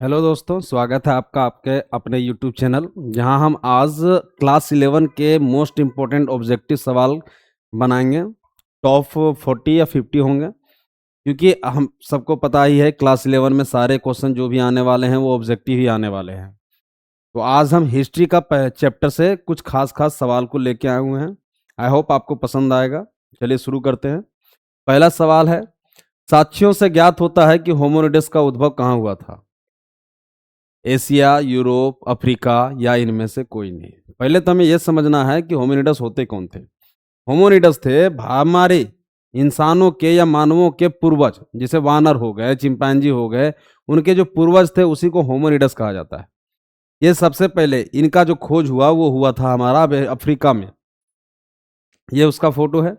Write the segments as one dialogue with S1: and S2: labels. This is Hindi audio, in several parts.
S1: हेलो दोस्तों, स्वागत है आपका आपके अपने यूट्यूब चैनल, जहां हम आज क्लास 11 के मोस्ट इम्पोर्टेंट ऑब्जेक्टिव सवाल बनाएंगे। टॉप 40 या 50 होंगे, क्योंकि हम सबको पता ही है क्लास 11 में सारे क्वेश्चन जो भी आने वाले हैं वो ऑब्जेक्टिव ही आने वाले हैं। तो आज हम हिस्ट्री का चैप्टर से कुछ खास खास सवाल को लेके आए हुए हैं। आई होप आपको पसंद आएगा। चलिए शुरू करते हैं। पहला सवाल है, साक्ष्यों से ज्ञात होता है कि होमोनिडस का उद्भव कहाँ हुआ था? एशिया, यूरोप, अफ्रीका या इनमें से कोई नहीं। पहले तो हमें यह समझना है कि होमिनिडस होते कौन थे। होमिनिडस थे हमारे इंसानों के या मानवों के पूर्वज, जैसे वानर हो गए, चिंपैंजी हो गए, उनके जो पूर्वज थे उसी को होमिनिडस कहा जाता है। ये सबसे पहले इनका जो खोज हुआ वो हुआ था हमारा अफ्रीका में। ये उसका फोटो है।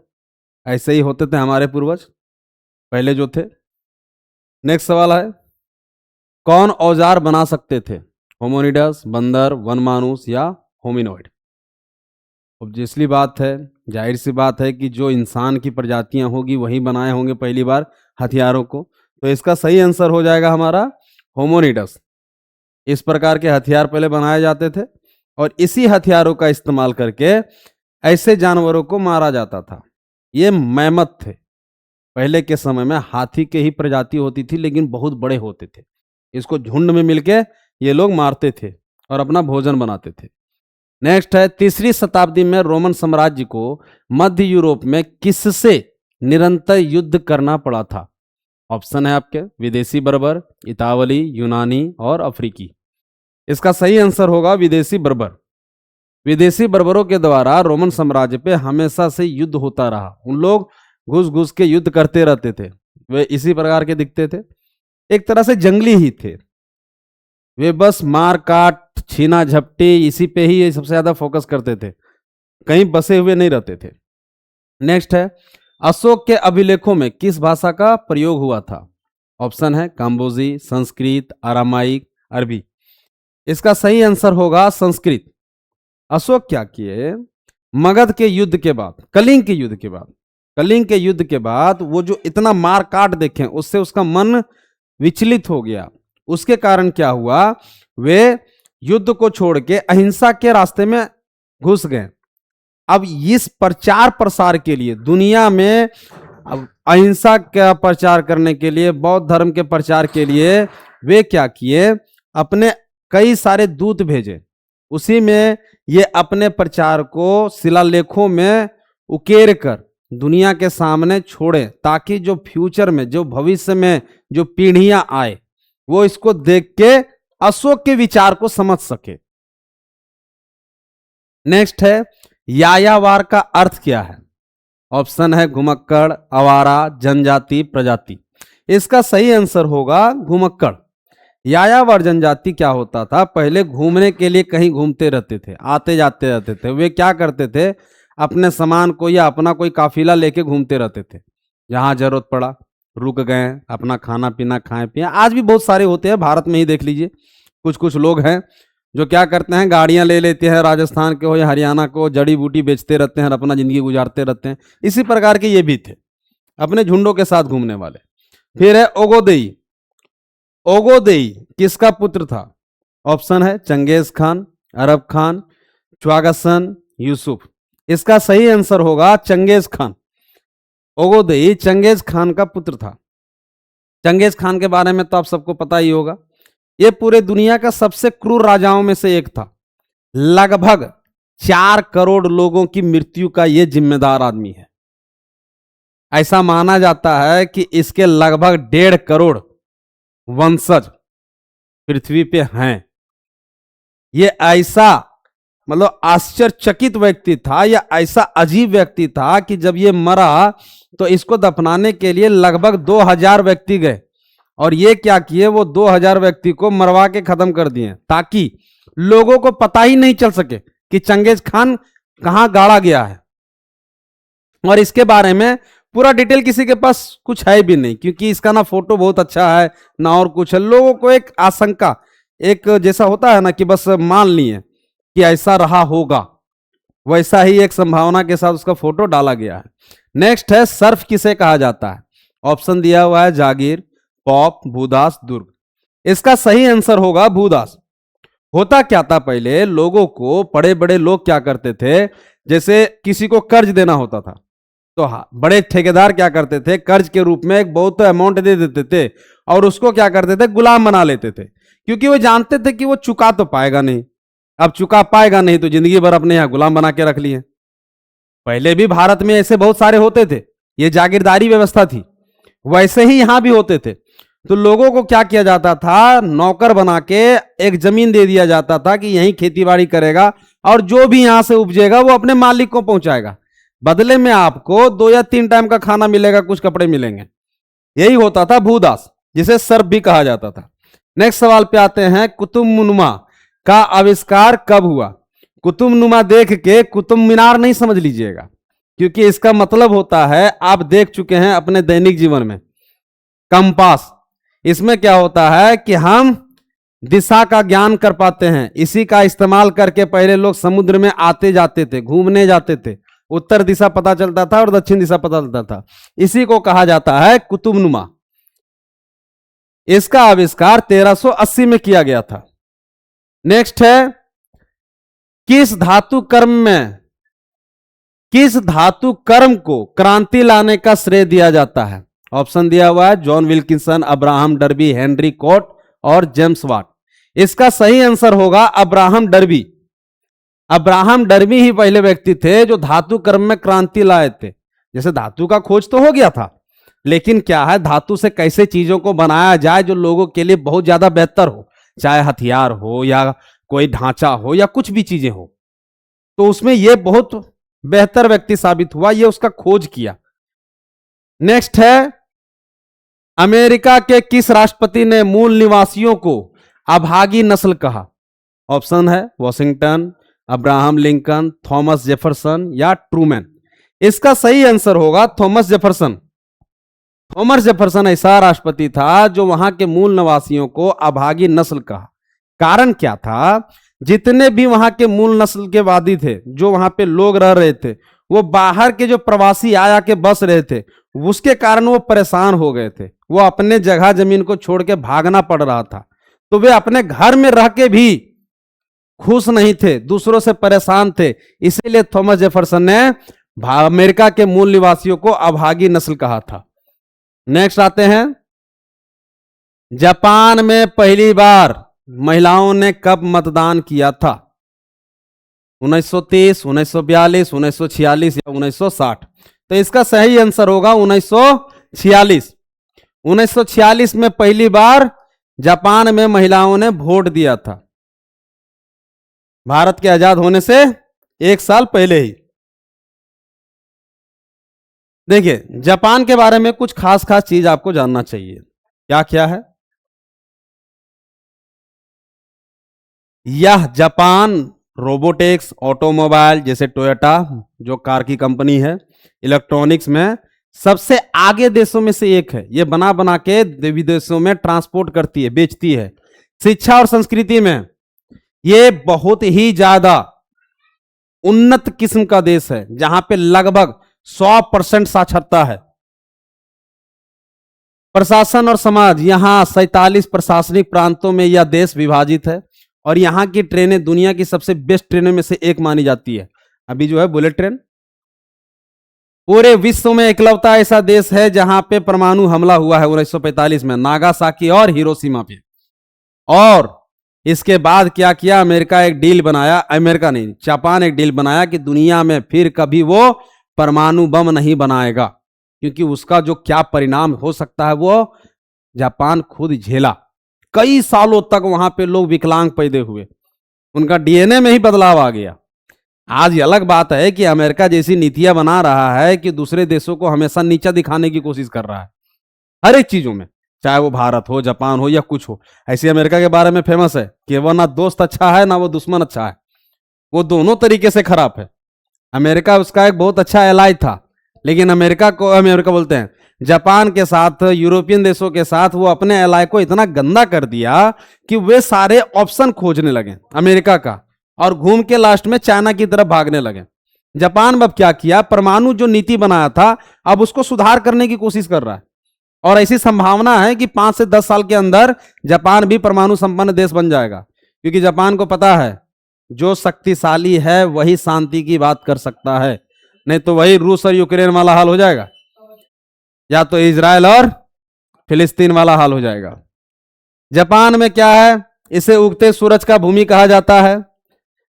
S1: ऐसे ही होते थे हमारे पूर्वज पहले जो थे। नेक्स्ट सवाल है, कौन औजार बना सकते थे? होमोनिडस, बंदर, वनमानुस या होमिनोइड? ऑब्वियसली बात है, जाहिर सी बात है कि जो इंसान की प्रजातियां होगी वही बनाए होंगे पहली बार हथियारों को। तो इसका सही आंसर हो जाएगा हमारा होमोनिडस। इस प्रकार के हथियार पहले बनाए जाते थे और इसी हथियारों का इस्तेमाल करके ऐसे जानवरों को मारा जाता था। ये मैमथ थे। पहले के समय में हाथी के ही प्रजाति होती थी, लेकिन बहुत बड़े होते थे। इसको झुंड में मिलके ये लोग मारते थे और अपना भोजन बनाते थे। नेक्स्ट है, तीसरी शताब्दी में रोमन साम्राज्य को मध्य यूरोप में किससे निरंतर युद्ध करना पड़ा था? ऑप्शन है आपके विदेशी बर्बर, इतावली, यूनानी और अफ्रीकी। इसका सही आंसर होगा विदेशी बर्बर। विदेशी बर्बरों के द्वारा रोमन साम्राज्य पे हमेशा से युद्ध होता रहा। उन लोग घुस घुस के युद्ध करते रहते थे। वे इसी प्रकार के दिखते थे, एक तरह से जंगली ही थे। वे बस मार काट, छीना झपटी, इसी पे ही सबसे ज्यादा फोकस करते थे, कहीं बसे हुए नहीं रहते थे। नेक्स्ट है, अशोक के अभिलेखों में किस भाषा का प्रयोग हुआ था? ऑप्शन है काम्बोजी, संस्कृत, अरामाइक, अरबी। इसका सही आंसर होगा संस्कृत। अशोक क्या किए, मगध के युद्ध के बाद, कलिंग के युद्ध के बाद, कलिंग के युद्ध के बाद वो जो इतना मार काट देखे, उससे उसका मन विचलित हो गया। उसके कारण क्या हुआ, वे युद्ध को छोड़ के अहिंसा के रास्ते में घुस गए। अब इस प्रचार प्रसार के लिए दुनिया में, अब अहिंसा का प्रचार करने के लिए, बौद्ध धर्म के प्रचार के लिए वे क्या किए, अपने कई सारे दूत भेजे। उसी में ये अपने प्रचार को शिलालेखों में उकेर कर दुनिया के सामने छोड़े, ताकि जो फ्यूचर में, जो भविष्य में जो पीढ़ियां आए, वो इसको देख के अशोक के विचार को समझ सके। नेक्स्ट है, यायावर का अर्थ क्या है? ऑप्शन है घुमक्कड़, आवारा, जनजाति, प्रजाति। इसका सही आंसर होगा घुमक्कड़। यायावर जनजाति क्या होता था, पहले घूमने के लिए कहीं घूमते रहते थे, आते जाते रहते थे। वे क्या करते थे, अपने सामान को या अपना कोई काफिला लेके घूमते रहते थे। जहां जरूरत पड़ा रुक गए, अपना खाना पीना खाए पिए। आज भी बहुत सारे होते हैं, भारत में ही देख लीजिए। कुछ कुछ लोग हैं जो क्या करते हैं, गाड़ियां ले लेते हैं, राजस्थान के हो या हरियाणा को, जड़ी बूटी बेचते रहते हैं, अपना जिंदगी गुजारते रहते हैं। इसी प्रकार के ये भी थे, अपने झुंडों के साथ घूमने वाले। फिर है ओगोदेई। ओगोदेई किसका पुत्र था? ऑप्शन है चंगेज खान, अरब खान, च्वागसन, यूसुफ। इसका सही आंसर होगा चंगेज खान। ओगोदेई चंगेज खान का पुत्र था। चंगेज खान के बारे में तो आप सबको पता ही होगा। यह पूरे दुनिया का सबसे क्रूर राजाओं में से एक था। लगभग 4 करोड़ लोगों की मृत्यु का यह जिम्मेदार आदमी है। ऐसा माना जाता है कि इसके लगभग 1.5 करोड़ वंशज पृथ्वी पे हैं। ये ऐसा मतलब आश्चर्यचकित व्यक्ति था, या ऐसा अजीब व्यक्ति था कि जब ये मरा तो इसको दफनाने के लिए लगभग 2000 व्यक्ति गए। और ये क्या किए, वो 2000 व्यक्ति को मरवा के खत्म कर दिए, ताकि लोगों को पता ही नहीं चल सके कि चंगेज खान कहां गाड़ा गया है। और इसके बारे में पूरा डिटेल किसी के पास कुछ है भी नहीं, क्योंकि इसका ना फोटो बहुत अच्छा है ना और कुछ है। लोगों को एक आशंका, एक जैसा होता है ना कि बस मान लिए कि ऐसा रहा होगा, वैसा ही एक संभावना के साथ उसका फोटो डाला गया है। नेक्स्ट है, सर्फ किसे कहा जाता है? ऑप्शन दिया हुआ है जागीर, पॉप, भूदास, दुर्ग। इसका सही आंसर होगा भूदास। होता क्या था, पहले लोगों को, बड़े बड़े लोग क्या करते थे, जैसे किसी को कर्ज देना होता था तो हाँ, बड़े ठेकेदार क्या करते थे, कर्ज के रूप में एक बहुत अमाउंट दे देते थे और उसको क्या करते थे, गुलाम बना लेते थे, क्योंकि वो जानते थे कि वो चुका तो पाएगा नहीं। अब चुका पाएगा नहीं तो जिंदगी भर अपने यहां गुलाम बना के रख लिए। पहले भी भारत में ऐसे बहुत सारे होते थे, ये जागीरदारी व्यवस्था थी, वैसे ही यहां भी होते थे। तो लोगों को क्या किया जाता था, नौकर बना के एक जमीन दे दिया जाता था कि यहीं खेती बाड़ी करेगा और जो भी यहां से उपजेगा वो अपने मालिक को पहुंचाएगा, बदले में आपको 2 या 3 टाइम का खाना मिलेगा, कुछ कपड़े मिलेंगे। यही होता था भूदास, जिसे सर्प भी कहा जाता था। नेक्स्ट सवाल पे आते हैं, कुतुबनुमा का आविष्कार कब हुआ? कुतुबनुमा देख के कुतुब मीनार नहीं समझ लीजिएगा, क्योंकि इसका मतलब होता है, आप देख चुके हैं अपने दैनिक जीवन में, कंपास। इसमें क्या होता है कि हम दिशा का ज्ञान कर पाते हैं, इसी का इस्तेमाल करके पहले लोग समुद्र में आते जाते थे, घूमने जाते थे, उत्तर दिशा पता चलता था और दक्षिण दिशा पता चलता था। इसी को कहा जाता है कुतुबनुमा। इसका आविष्कार 1380 में किया गया था। नेक्स्ट है, किस धातु कर्म को क्रांति लाने का श्रेय दिया जाता है? ऑप्शन दिया हुआ है, John Wilkinson, Abraham Darby, Henry Cort और जेम्स वाट। इसका सही आंसर होगा अब्राहम डर्बी। अब्राहम डर्बी ही पहले व्यक्ति थे जो धातु कर्म में क्रांति लाए थे। जैसे धातु का खोज तो हो गया था, लेकिन क्या है, धातु से कैसे चीजों को बनाया जाए जो लोगों के लिए बहुत ज्यादा बेहतर हो, चाहे हथियार हो या कोई ढांचा हो या कुछ भी चीजें हो, तो उसमें यह बहुत बेहतर व्यक्ति साबित हुआ, यह उसका खोज किया। नेक्स्ट है, अमेरिका के किस राष्ट्रपति ने मूल निवासियों को अभागी नस्ल कहा? ऑप्शन है, Washington, Abraham Lincoln, Thomas Jefferson या ट्रूमैन। इसका सही आंसर होगा थॉमस जेफरसन। थॉमस जेफरसन ऐसा राष्ट्रपति था जो वहां के मूल निवासियों को अभागी नस्ल कहा। कारण क्या था, जितने भी वहां के मूल नस्ल के वादी थे, जो वहां पे लोग रह रहे थे, वो बाहर के जो प्रवासी आया के बस रहे थे, उसके कारण वो परेशान हो गए थे, वो अपने जगह जमीन को छोड़ के भागना पड़ रहा था, तो वे अपने घर में रह के भी खुश नहीं थे, दूसरों से परेशान थे। इसीलिए थॉमस जेफरसन ने अमेरिका के मूल निवासियों को अभागी नस्ल कहा था। नेक्स्ट आते हैं, जापान में पहली बार महिलाओं ने कब मतदान किया था? 1930, 1942, 1946 या 1960? तो इसका सही आंसर होगा 1946। 1946 में पहली बार जापान में महिलाओं ने वोट दिया था, भारत के आजाद होने से 1 साल पहले ही। देखिए, जापान के बारे में कुछ खास चीज आपको जानना चाहिए। क्या क्या है? यह जापान रोबोटिक्स, ऑटोमोबाइल जैसे टोयोटा जो कार की कंपनी है, इलेक्ट्रॉनिक्स में सबसे आगे देशों में से एक है। यह बना बना के विदेशों में ट्रांसपोर्ट करती है, बेचती है। शिक्षा और संस्कृति में यह बहुत ही ज्यादा उन्नत किस्म का देश है, जहां पे लगभग 100% साक्षरता है। प्रशासन और समाज, यहां 47 प्रशासनिक प्रांतों में यह देश विभाजित है और यहां की ट्रेनें दुनिया की सबसे बेस्ट ट्रेनों में से एक मानी जाती है। अभी जो है बुलेट ट्रेन, पूरे विश्व में इकलौता ऐसा देश है जहां पे परमाणु हमला हुआ है 1945 में, नागासाकी और हिरोशिमा पे। और इसके बाद क्या किया, अमेरिका एक डील बनाया, अमेरिका नहीं, जापान एक डील बनाया कि दुनिया में फिर कभी वो परमाणु बम नहीं बनाएगा, क्योंकि उसका जो क्या परिणाम हो सकता है वो जापान खुद झेला। कई सालों तक वहां पे लोग विकलांग पैदा हुए, उनका डीएनए में ही बदलाव आ गया। आज ये अलग बात है कि अमेरिका जैसी नीतियां बना रहा है कि दूसरे देशों को हमेशा नीचा दिखाने की कोशिश कर रहा है हर एक चीजों में, चाहे वो भारत हो, जापान हो या कुछ हो। ऐसी अमेरिका के बारे में फेमस है कि वो ना दोस्त अच्छा है ना वो दुश्मन अच्छा है, वो दोनों तरीके से खराब है। अमेरिका उसका एक बहुत अच्छा एलाई था, लेकिन अमेरिका बोलते हैं, जापान के साथ, यूरोपियन देशों के साथ वो अपने एलाई को इतना गंदा कर दिया कि वे सारे ऑप्शन खोजने लगे अमेरिका का और घूम के लास्ट में चाइना की तरफ भागने लगे। जापान अब क्या किया, परमाणु जो नीति बनाया था अब उसको सुधार करने की कोशिश कर रहा है और ऐसी संभावना है कि 5 से 10 साल के अंदर जापान भी परमाणु संपन्न देश बन जाएगा, क्योंकि जापान को पता है जो शक्तिशाली है वही शांति की बात कर सकता है, नहीं तो वही रूस और यूक्रेन वाला हाल हो जाएगा, या तो इजराइल और फिलिस्तीन वाला हाल हो जाएगा। जापान में क्या है, इसे उगते सूरज का भूमि कहा जाता है।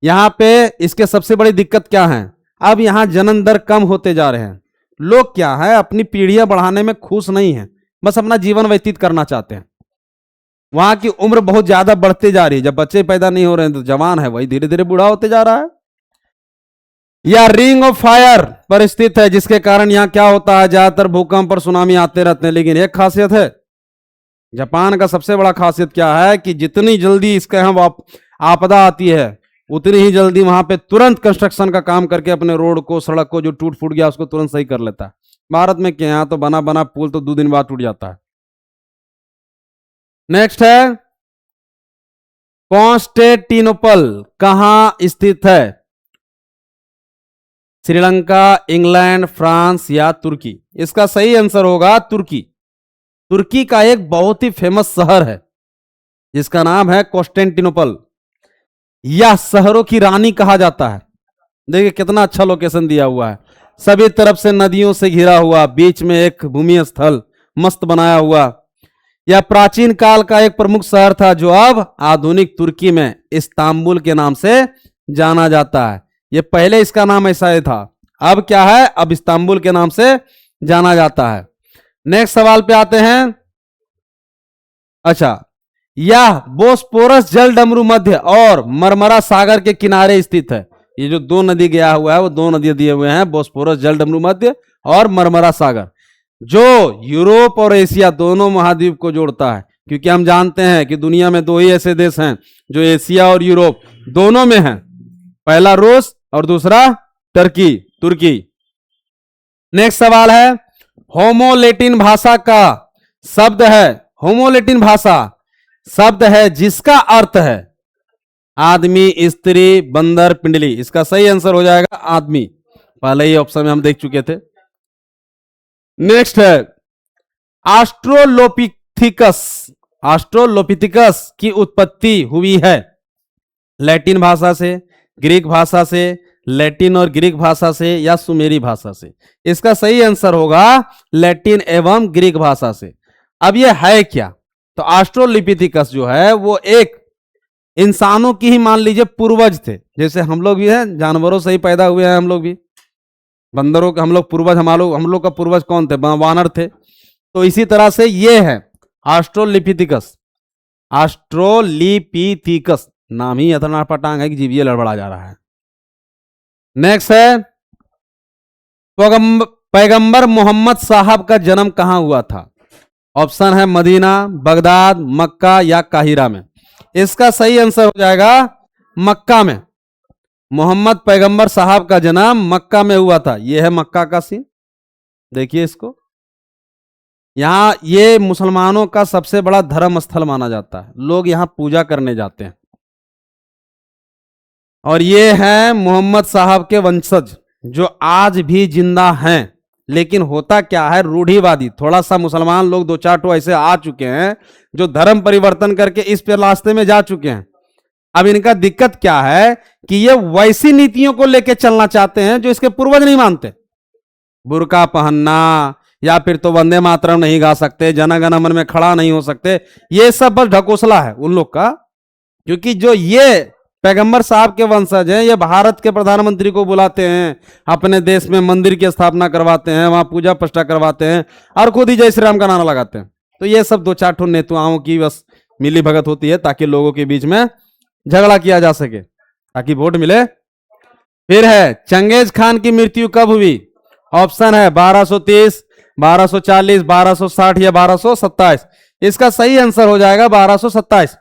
S1: यहां पे इसके सबसे बड़ी दिक्कत क्या है, अब यहां जन्म दर कम होते जा रहे हैं। लोग क्या है, अपनी पीढ़ियां बढ़ाने में खुश नहीं है, बस अपना जीवन व्यतीत करना चाहते हैं। वहां की उम्र बहुत ज्यादा बढ़ती जा रही है, जब बच्चे पैदा नहीं हो रहे हैं तो जवान है वही धीरे धीरे बूढ़ा होते जा रहा है। यह रिंग ऑफ फायर पर स्थित है, जिसके कारण यहां क्या होता है, ज्यादातर भूकंप और सुनामी आते रहते हैं। लेकिन एक खासियत है, जापान का सबसे बड़ा खासियत क्या है कि जितनी जल्दी इसके यहां आपदा आती है उतनी ही जल्दी वहां पे तुरंत कंस्ट्रक्शन का काम करके अपने रोड को, सड़क को जो टूट फूट गया उसको तुरंत सही कर लेता है। भारत में क्या, यहां तो बना बना पुल तो 2 दिन बाद टूट जाता है। नेक्स्ट है कॉन्स्टेंटिनोपल कहां स्थित है, श्रीलंका, इंग्लैंड, फ्रांस या तुर्की। इसका सही आंसर होगा तुर्की। तुर्की का एक बहुत ही फेमस शहर है जिसका नाम है कॉन्स्टेंटिनोपल। यह शहरों की रानी कहा जाता है। देखिए कितना अच्छा लोकेशन दिया हुआ है, सभी तरफ से नदियों से घिरा हुआ, बीच में एक भूमि स्थल मस्त बनाया हुआ। यह प्राचीन काल का एक प्रमुख शहर था जो अब आधुनिक तुर्की में इस्तांबुल के नाम से जाना जाता है। यह पहले इसका नाम ऐसा ही था, अब क्या है, अब इस्तांबुल के नाम से जाना जाता है। नेक्स्ट सवाल पे आते हैं। अच्छा, यह बोस्पोरस जल डमरू मध्य और मरमरा सागर के किनारे स्थित है। ये जो 2 नदी गया हुआ है वो 2 नदी दिए हुए हैं, बोस्पोरस जल डमरू मध्य और मरमरा सागर, जो यूरोप और एशिया दोनों महाद्वीप को जोड़ता है। क्योंकि हम जानते हैं कि दुनिया में 2 ही ऐसे देश हैं जो एशिया और यूरोप दोनों में हैं, पहला रूस और दूसरा तुर्की। नेक्स्ट सवाल है, होमो लैटिन भाषा का शब्द है, होमो लैटिन भाषा शब्द है जिसका अर्थ है आदमी, स्त्री, बंदर, पिंडली। इसका सही आंसर हो जाएगा आदमी, पहले ही ऑप्शन में हम देख चुके थे। नेक्स्ट है ऑस्ट्रोलोपिथिकस की उत्पत्ति हुई है लैटिन भाषा से, ग्रीक भाषा से, लैटिन और ग्रीक भाषा से या सुमेरी भाषा से। इसका सही आंसर होगा लैटिन एवं ग्रीक भाषा से। अब यह है क्या, तो ऑस्ट्रोलोपिथिकस जो है वो एक इंसानों की ही मान लीजिए पूर्वज थे, जैसे हम लोग भी हैं, जानवरों से ही पैदा हुए हैं हम लोग भी, बंदरों के हम लोग पूर्वज, हम लोग का पूर्वज कौन थे, वानर थे। तो इसी तरह से ये है ऑस्ट्रोलोपिथिकस, नाम ही इतना पटांग है कि जीविए लड़बड़ा जा रहा है। नेक्स्ट है पैगंबर मोहम्मद साहब का जन्म कहां हुआ था। ऑप्शन है मदीना, बगदाद, मक्का या काहिरा में। इसका सही आंसर हो जाएगा मक्का में। मोहम्मद पैगंबर साहब का जन्म मक्का में हुआ था। यह है मक्का का सीन, देखिए इसको। यहां ये मुसलमानों का सबसे बड़ा धर्म स्थल माना जाता है, लोग यहां पूजा करने जाते हैं। और ये हैं मोहम्मद साहब के वंशज जो आज भी जिंदा हैं। लेकिन होता क्या है, रूढ़िवादी थोड़ा सा मुसलमान लोग 2-4 ठो ऐसे आ चुके हैं जो धर्म परिवर्तन करके इस पे रास्ते में जा चुके हैं। अब इनका दिक्कत क्या है कि ये वैसी नीतियों को लेके चलना चाहते हैं जो इसके पूर्वज नहीं मानते। बुर्का पहनना, या फिर तो वंदे मातरम नहीं गा सकते, जन गण मन में खड़ा नहीं हो सकते, ये सब बस ढकोसला है उन लोग का। क्योंकि जो ये पैगंबर साहब के वंशज हैं, ये भारत के प्रधानमंत्री को बुलाते हैं, अपने देश में मंदिर की स्थापना करवाते हैं, वहां पूजा पष्टा करवाते हैं और खुद ही जय श्री राम का नारा लगाते हैं। तो ये सब 2-4 ठो नेताओं की बस मिली भगत होती है ताकि लोगों के बीच में झगड़ा किया जा सके, ताकि वोट मिले। फिर है चंगेज खान की मृत्यु कब हुई। ऑप्शन है 1230, 1240, 1260 या 1227। इसका सही आंसर हो जाएगा 1227।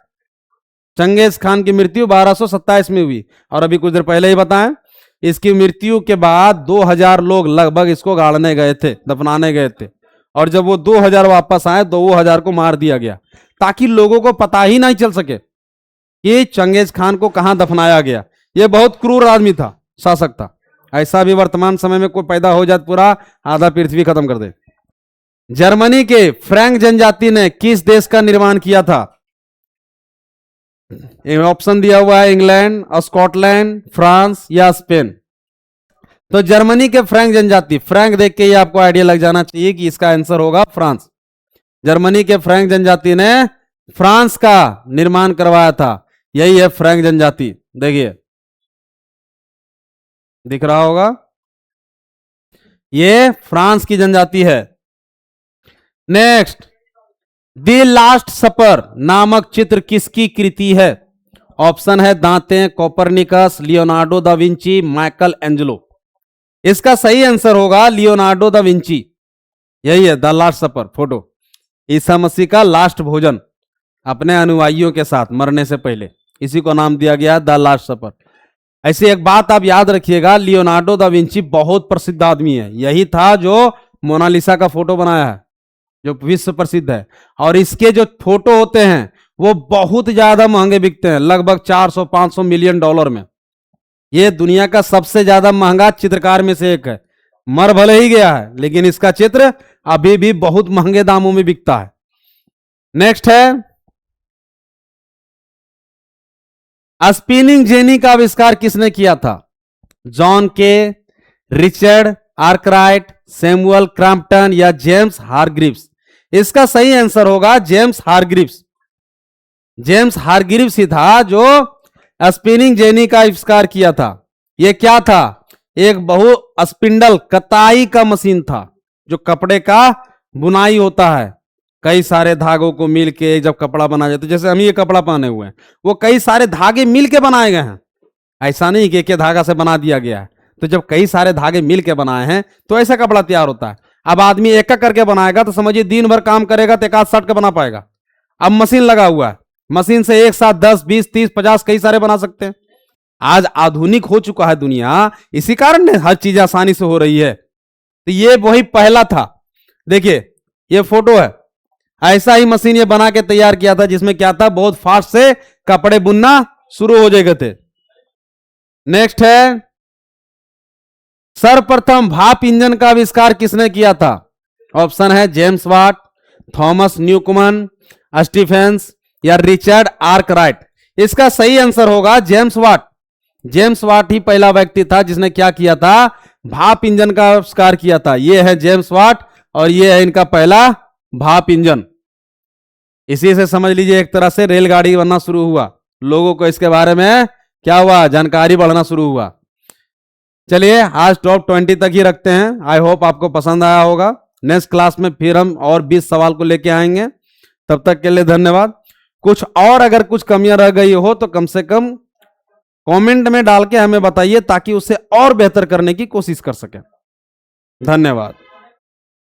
S1: चंगेज खान की मृत्यु 1227 में हुई। और अभी कुछ देर पहले ही बताएं, इसकी मृत्यु के बाद 2000 लोग लगभग इसको गाड़ने गए थे, दफनाने गए थे। और जब वो 2000 वापस आए तो 2000 को मार दिया गया, ताकि लोगों को पता ही नहीं चल सके कि चंगेज खान को कहां दफनाया गया। ये बहुत क्रूर आदमी था, शासक था। ऐसा भी वर्तमान समय में कोई पैदा हो जाए पूरा आधा पृथ्वी खत्म कर दे। जर्मनी के फ्रैंक जनजाति ने किस देश का निर्माण किया था? ऑप्शन दिया हुआ है, इंग्लैंड, स्कॉटलैंड, फ्रांस या स्पेन। तो जर्मनी के फ्रैंक जनजाति, फ्रैंक देख के ही आपको आइडिया लग जाना चाहिए कि इसका आंसर होगा फ्रांस। जर्मनी के फ्रैंक जनजाति ने फ्रांस का निर्माण करवाया था। यही है फ्रैंक जनजाति, देखिए दिख रहा होगा, ये फ्रांस की जनजाति है। नेक्स्ट, द लास्ट सपर नामक चित्र किसकी कृति है? ऑप्शन है दांते, Copernicus, Leonardo da Vinci, Michael Angelo. इसका सही आंसर होगा लियोनार्डो दा विंची। यही है the last super photo, Isa Masih का लास्ट भोजन अपने अनुयायियों के साथ मरने से पहले, इसी को नाम दिया गया द लास्ट सपर। ऐसी एक बात आप याद रखिएगा, लियोनार्डो दा विंची बहुत प्रसिद्ध आदमी है। यही था जो मोनालिसा का फोटो बनाया है, जो विश्व प्रसिद्ध है। और इसके जो फोटो होते हैं वो बहुत ज्यादा महंगे बिकते हैं, लगभग 400-500 मिलियन डॉलर में। ये दुनिया का सबसे ज्यादा महंगा चित्रकार में से एक है। मर भले ही गया है लेकिन इसका चित्र अभी भी बहुत महंगे दामों में बिकता है। नेक्स्ट है, स्पिनिंग जेनी का आविष्कार किसने किया था? जॉन के, रिचर्ड आर्कराइट, सैमुअल क्रैम्पटन या जेम्स हारग्रीव्स। इसका सही आंसर होगा जेम्स हारग्रीव्स। जेम्स हारग्रीव्स ही था जो स्पिनिंग जेनी का आविष्कार किया था। यह क्या था? एक बहु स्पिंडल कताई का मशीन था, जो कपड़े का बुनाई होता है। कई सारे धागों को मिल के जब कपड़ा बना जाता है, जैसे हम ये कपड़ा पहने हुए हैं, वो कई सारे धागे मिल के बनाए गए हैं। ऐसा नहीं कि एक धागा से बना दिया गया है। तो जब कई सारे धागे मिल के बनाए हैं तो ऐसा कपड़ा तैयार होता है। अब आदमी एक एक करके बनाएगा तो समझिए दिन भर काम करेगा तो एक आध शर्ट का बना पाएगा। अब मशीन लगा हुआ है, मशीन से एक साथ 10, 20, 30, 50 कई सारे बना सकते हैं। आज आधुनिक हो चुका है दुनिया, इसी कारण हर चीज आसानी से हो रही है। तो ये वही पहला था। देखिए ये फोटो है, ऐसा ही मशीन ये बना के तैयार किया था, जिसमें क्या था, बहुत फास्ट से कपड़े बुनना शुरू हो जाएगा थे। नेक्स्ट है, सर्वप्रथम भाप इंजन का आविष्कार किसने किया था? ऑप्शन है जेम्स वाट, थॉमस न्यूकमन, स्टीफेंस या रिचर्ड आर्कराइट। इसका सही आंसर होगा जेम्स वाट। जेम्स वाट ही पहला व्यक्ति था जिसने क्या किया था, भाप इंजन का आविष्कार किया था। यह है जेम्स वाट और यह है इनका पहला भाप इंजन। इसी से समझ लीजिए एक तरह से रेलगाड़ी बनना शुरू हुआ, लोगों को इसके बारे में क्या हुआ, जानकारी बढ़ना शुरू हुआ। चलिए आज टॉप 20 तक ही रखते हैं। आई होप आपको पसंद आया होगा। नेक्स्ट क्लास में फिर हम और 20 सवाल को लेके आएंगे। तब तक के लिए धन्यवाद। कुछ और अगर कुछ कमियां रह गई हो तो कम से कम कमेंट में डाल के हमें बताइए, ताकि उसे और बेहतर करने की कोशिश कर सकें। धन्यवाद।